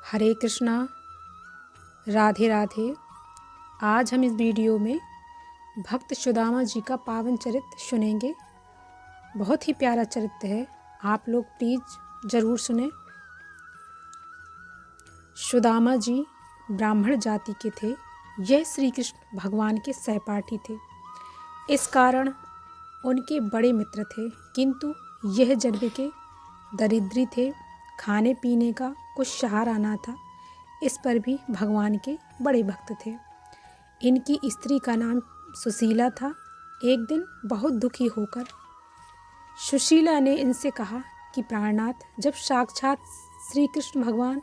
हरे कृष्णा, राधे राधे। आज हम इस वीडियो में भक्त सुदामा जी का पावन चरित्र सुनेंगे। बहुत ही प्यारा चरित्र है, आप लोग प्लीज़ ज़रूर सुने। सुदामा जी ब्राह्मण जाति के थे। यह श्री कृष्ण भगवान के सहपाठी थे। इस कारण उनके बड़े मित्र थे, किंतु यह जन्म के दरिद्री थे। खाने पीने का कुछ सहारा ना था। इस पर भी भगवान के बड़े भक्त थे। इनकी स्त्री का नाम सुशीला था। एक दिन बहुत दुखी होकर सुशीला ने इनसे कहा कि प्राणनाथ, जब साक्षात श्री कृष्ण भगवान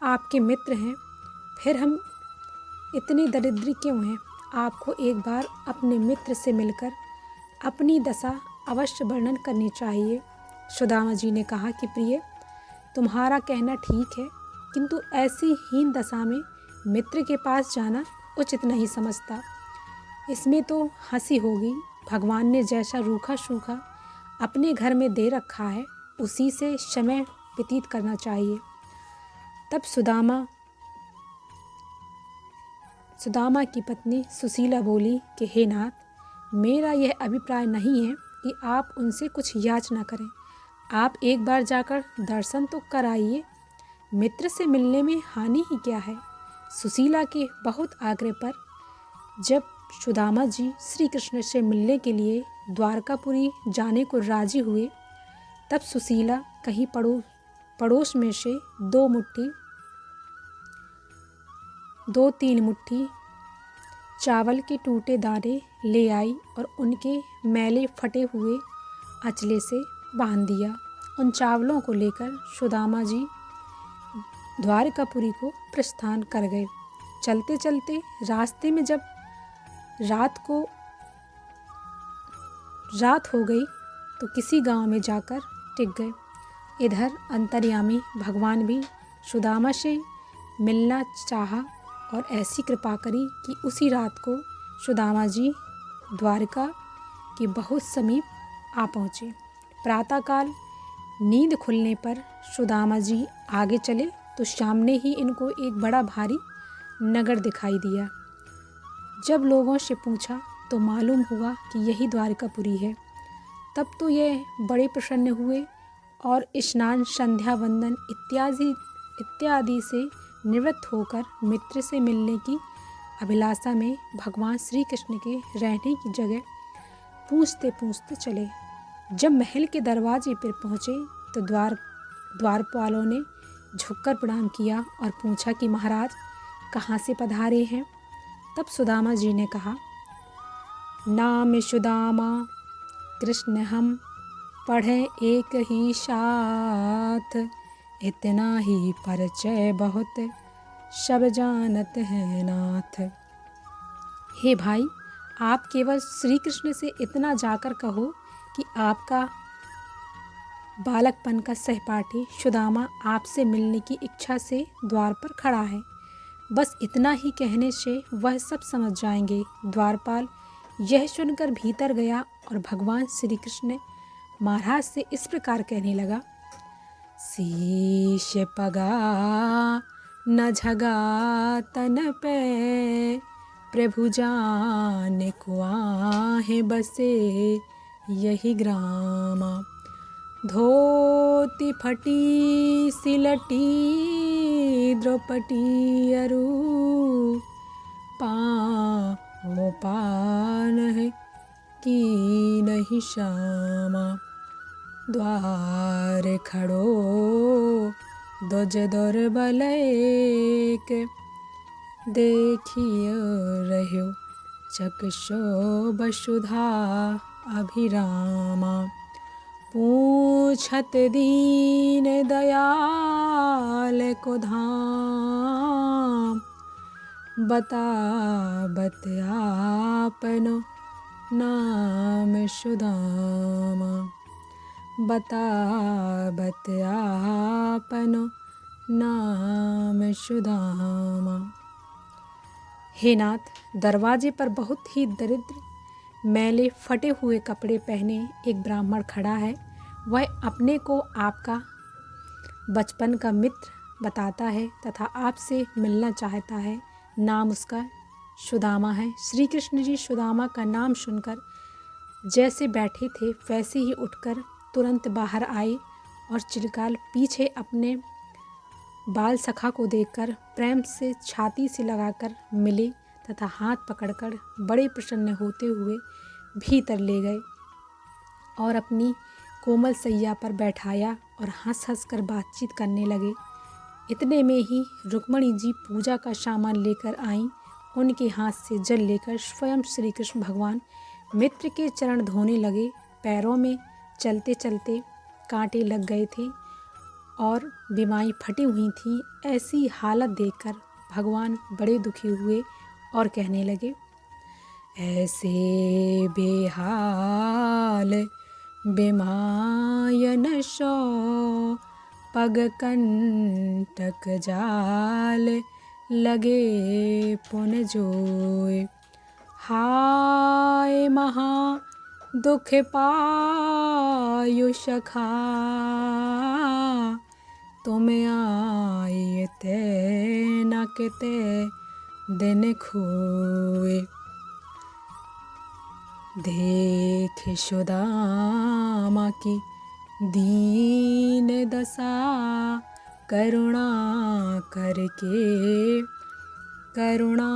आपके मित्र हैं, फिर हम इतने दरिद्री क्यों हैं? आपको एक बार अपने मित्र से मिलकर अपनी दशा अवश्य वर्णन करनी चाहिए। सुदामा जी ने कहा कि प्रिय, तुम्हारा कहना ठीक है, किंतु ऐसी हीन दशा में मित्र के पास जाना उचित नहीं समझता। इसमें तो हंसी होगी। भगवान ने जैसा रूखा सूखा अपने घर में दे रखा है, उसी से समय व्यतीत करना चाहिए। तब सुदामा की पत्नी सुशीला बोली कि हे नाथ, मेरा यह अभिप्राय नहीं है कि आप उनसे कुछ याचना करें। आप एक बार जाकर दर्शन तो कराइए। मित्र से मिलने में हानि ही क्या है? सुशीला के बहुत आग्रह पर जब सुदामा जी श्री कृष्ण से मिलने के लिए द्वारकापुरी जाने को राजी हुए, तब सुशीला कहीं पड़ोस में से दो तीन मुट्ठी चावल के टूटे दाने ले आई और उनके मैले फटे हुए अचले से बांध दिया। उन चावलों को लेकर सुदामा जी द्वारकापुरी को प्रस्थान कर गए। चलते चलते रास्ते में जब रात हो गई तो किसी गांव में जाकर टिक गए। इधर अंतर्यामी भगवान भी सुदामा से मिलना चाहा और ऐसी कृपा करी कि उसी रात को सुदामा जी द्वारका के बहुत समीप आ पहुँचे। प्रातःकाल नींद खुलने पर सुदामा जी आगे चले तो सामने ही इनको एक बड़ा भारी नगर दिखाई दिया। जब लोगों से पूछा तो मालूम हुआ कि यही द्वारकापुरी है। तब तो ये बड़े प्रसन्न हुए और स्नान, संध्या वंदन इत्यादि से निवृत्त होकर मित्र से मिलने की अभिलाषा में भगवान श्री कृष्ण के रहने की जगह पूछते पूछते चले। जब महल के दरवाजे पर पहुँचे तो द्वारपालों ने झुककर प्रणाम किया और पूछा कि महाराज कहाँ से पधारे हैं? तब सुदामा जी ने कहा, नाम सुदामा कृष्ण हम पढ़े एक ही साथ, इतना ही परिचय बहुत सब जानत हैं नाथ। हे भाई, आप केवल श्री कृष्ण से इतना जाकर कहो कि आपका बालकपन का सहपाठी सुदामा आपसे मिलने की इच्छा से द्वार पर खड़ा है। बस इतना ही कहने से वह सब समझ जाएंगे। द्वारपाल यह सुनकर भीतर गया और भगवान श्री कृष्ण महाराज से इस प्रकार कहने लगा, शीश पगा न झगा तन पे, प्रभु जान को आहे बसे यही ग्रामा। धोती फटी सिलटी द्रौपदी अरु, पाँव पान है की नहीं श्यामा। द्वार खड़ो दोज दौर बलैक, देखियो रह्यो चक्षो वसुधा अभिरामा। पूछत दीन दयाल को धाम, बतावत आपनो नाम सुदामा। बतावत आपनो नाम सुदामा। हे नाथ, दरवाजे पर बहुत ही दरिद्र मैले फटे हुए कपड़े पहने एक ब्राह्मण खड़ा है। वह अपने को आपका बचपन का मित्र बताता है तथा आपसे मिलना चाहता है। नाम उसका सुदामा है। श्री कृष्ण जी सुदामा का नाम सुनकर जैसे बैठे थे वैसे ही उठकर तुरंत बाहर आए और चिरकाल पीछे अपने बाल सखा को देखकर प्रेम से छाती से लगाकर मिले तथा हाथ पकड़कर बड़े प्रसन्न होते हुए भीतर ले गए और अपनी कोमल सैया पर बैठाया और हंस हंस कर बातचीत करने लगे। इतने में ही रुक्मणी जी पूजा का सामान लेकर आईं। उनके हाथ से जल लेकर स्वयं श्री कृष्ण भगवान मित्र के चरण धोने लगे। पैरों में चलते चलते कांटे लग गए थे और बीमारी फटी हुई थी। ऐसी हालत देखकर भगवान बड़े दुखी हुए और कहने लगे, ऐसे बेहाल बेमायन सो पग कंटक जाल लगे पुन जोय। हाय महा दुख पायु सखा तुम आए ते न किते दिन खोए। देख सुदामा की दीन दशा करुणा करके करुणा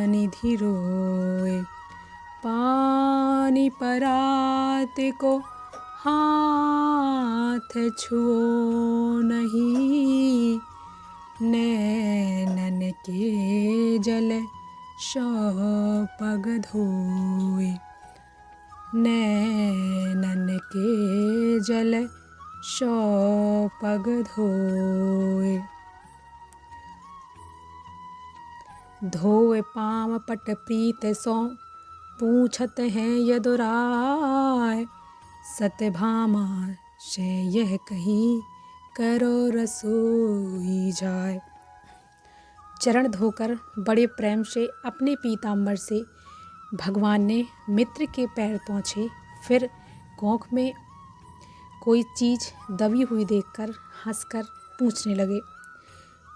निधि रोए। पानी परात को हाथ छुओ नहीं नैनन के जल सो पग धोए। नैनन के जल सो पग धोए। धोए पाँव पट प्रीत सो पूछत हैं यदुराय। सत्यभामा से यह कही करो रसोई जाय। चरण धोकर बड़े प्रेम से अपने पीताम्बर से भगवान ने मित्र के पैर पोंछे। फिर कोख में कोई चीज़ दबी हुई देखकर हंसकर पूछने लगे,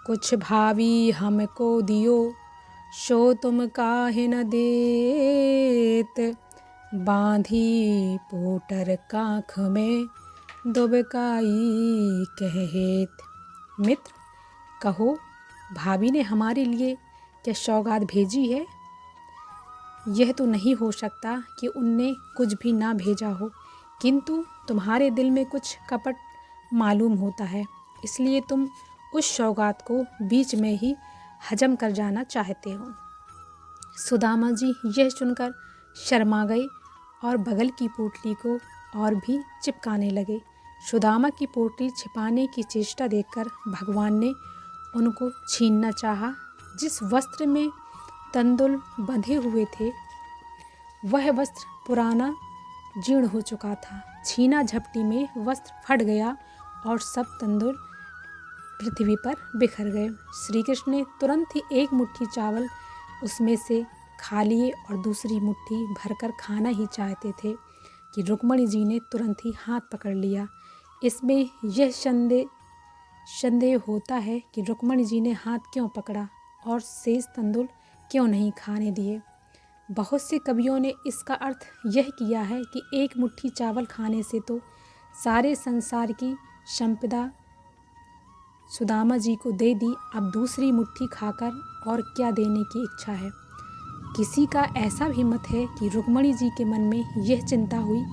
कुछ भावी हमको दियो सो तुम काहे न देत। बांधी पोटर काख में दुबकाई कहेत। मित्र कहो, भाभी ने हमारे लिए क्या सौगात भेजी है? यह तो नहीं हो सकता कि उनने कुछ भी ना भेजा हो, किंतु तुम्हारे दिल में कुछ कपट मालूम होता है, इसलिए तुम उस सौगात को बीच में ही हजम कर जाना चाहते हो। सुदामा जी यह सुनकर शर्मा गए और बगल की पोटली को और भी चिपकाने लगे। सुदामा की पोटली छिपाने की चेष्टा देखकर भगवान ने उनको छीनना चाहा। जिस वस्त्र में तंदुल बंधे हुए थे वह वस्त्र पुराना जीर्ण हो चुका था। छीना झपटी में वस्त्र फट गया और सब तंदुल पृथ्वी पर बिखर गए। श्री कृष्ण ने तुरंत ही एक मुट्ठी चावल उसमें से खा लिए और दूसरी मुट्ठी भरकर खाना ही चाहते थे कि रुक्मणी जी ने तुरंत ही हाथ पकड़ लिया। इसमें यह संदेह होता है कि रुक्मणी जी ने हाथ क्यों पकड़ा और शेष तंदुल क्यों नहीं खाने दिए। बहुत से कवियों ने इसका अर्थ यह किया है कि एक मुट्ठी चावल खाने से तो सारे संसार की संपदा सुदामा जी को दे दी, अब दूसरी मुट्ठी खाकर और क्या देने की इच्छा है। किसी का ऐसा भी मत है कि रुक्मणी जी के मन में यह चिंता हुई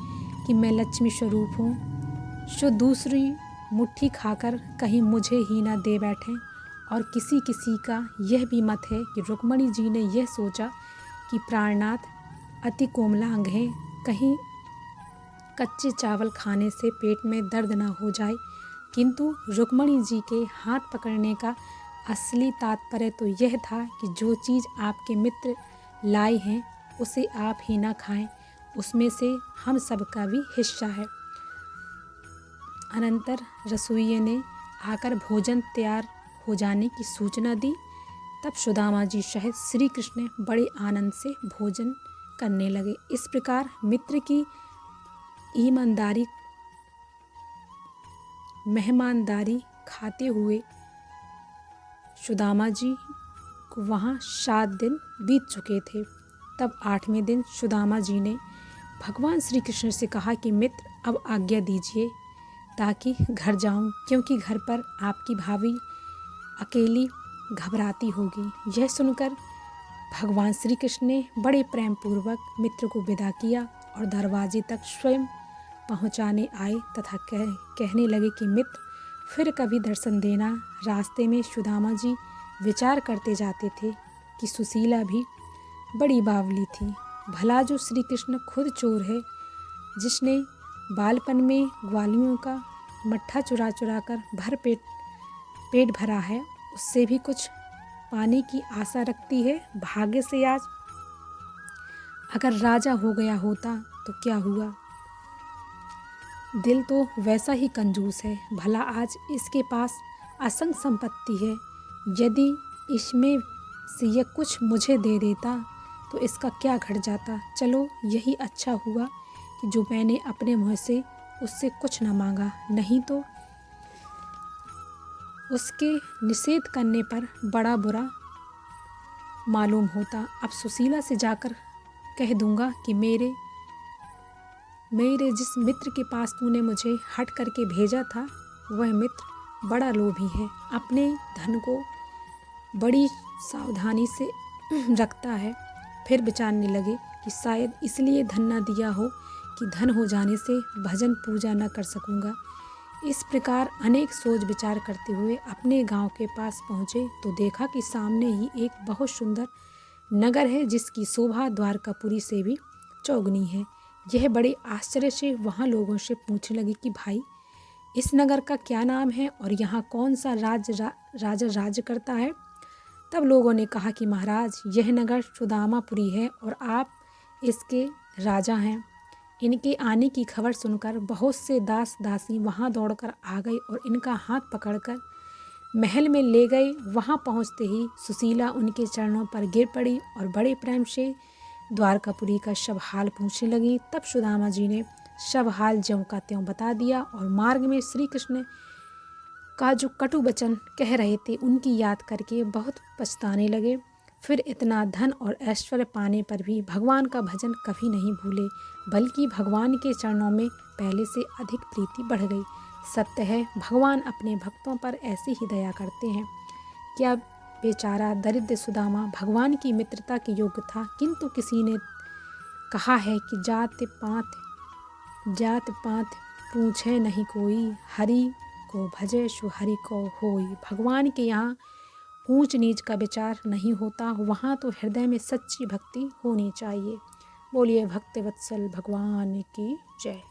कि मैं लक्ष्मी स्वरूप हूँ, सो दूसरी मुट्ठी खाकर कहीं मुझे ही ना दे बैठें। और किसी किसी का यह भी मत है कि रुक्मणी जी ने यह सोचा कि प्राणनाथ अति कोमलांग हैं, कहीं कच्चे चावल खाने से पेट में दर्द ना हो जाए। किंतु रुक्मणी जी के हाथ पकड़ने का असली तात्पर्य तो यह था कि जो चीज़ आपके मित्र लाए हैं उसे आप ही ना खाएं, उसमें से हम सबका भी हिस्सा है। अनंतर रसोइये ने आकर भोजन तैयार हो जाने की सूचना दी। तब सुदामा जी सहित श्री कृष्ण बड़े आनंद से भोजन करने लगे। इस प्रकार मित्र की ईमानदारी मेहमानदारी खाते हुए सुदामा जी को वहाँ 7 दिन बीत चुके थे। तब 8वें दिन सुदामा जी ने भगवान श्री कृष्ण से कहा कि मित्र, अब आज्ञा दीजिए ताकि घर जाऊं, क्योंकि घर पर आपकी भाभी अकेली घबराती होगी। यह सुनकर भगवान श्री कृष्ण ने बड़े प्रेम पूर्वक मित्र को विदा किया और दरवाजे तक स्वयं पहुंचाने आए तथा कहने लगे कि मित्र, फिर कभी दर्शन देना। रास्ते में सुदामा जी विचार करते जाते थे कि सुशीला भी बड़ी बावली थी। भला जो श्री कृष्ण खुद चोर है, जिसने बालपन में ग्वालियों का मट्ठा चुरा चुरा कर भर पेट भरा है, उससे भी कुछ पाने की आशा रखती है। भाग्य से आज अगर राजा हो गया होता तो क्या हुआ। दिल तो वैसा ही कंजूस है। भला आज इसके पास असंख्य संपत्ति है, यदि इसमें से यह कुछ मुझे दे देता तो इसका क्या घट जाता। चलो, यही अच्छा हुआ कि जो मैंने अपने मुँह से उससे कुछ न मांगा, नहीं तो उसके निषेध करने पर बड़ा बुरा मालूम होता। अब सुशीला से जाकर कह दूंगा कि मेरे जिस मित्र के पास तूने मुझे हट करके भेजा था, वह मित्र बड़ा लोभी है, अपने धन को बड़ी सावधानी से रखता है। फिर विचारने लगे कि शायद इसलिए धन न दिया हो कि धन हो जाने से भजन पूजा न कर सकूंगा। इस प्रकार अनेक सोच विचार करते हुए अपने गांव के पास पहुँचे तो देखा कि सामने ही एक बहुत सुंदर नगर है, जिसकी शोभा द्वारकापुरी से भी चौगुनी है। यह बड़े आश्चर्य से वहाँ लोगों से पूछने लगी कि भाई, इस नगर का क्या नाम है और यहाँ कौन सा राजा राज्य करता है। तब लोगों ने कहा कि महाराज, यह नगर सुदामापुरी है और आप इसके राजा हैं। इनके आने की खबर सुनकर बहुत से दास दासी वहाँ दौड़कर आ गए और इनका हाथ पकड़कर महल में ले गए। वहाँ पहुँचते ही सुशीला उनके चरणों पर गिर पड़ी और बड़े प्रेम से द्वारकापुरी का शव हाल पूछने लगी। तब सुदामा जी ने शव हाल ज्यों का त्यों बता दिया और मार्ग में श्री कृष्ण का जो कटु वचन कह रहे थे उनकी याद करके बहुत पछताने लगे। फिर इतना धन और ऐश्वर्य पाने पर भी भगवान का भजन कभी नहीं भूले, बल्कि भगवान के चरणों में पहले से अधिक प्रीति बढ़ गई। सत्य है, भगवान अपने भक्तों पर ऐसे ही दया करते हैं। क्या बेचारा दरिद्र सुदामा भगवान की मित्रता के योग्य था, किंतु किसी ने कहा है कि जात पात पूछे नहीं कोई, हरि को भजे सु हरि को होई। भगवान के यहाँ ऊंच नीच का विचार नहीं होता, वहाँ तो हृदय में सच्ची भक्ति होनी चाहिए। बोलिए भक्त वत्सल भगवान की जय।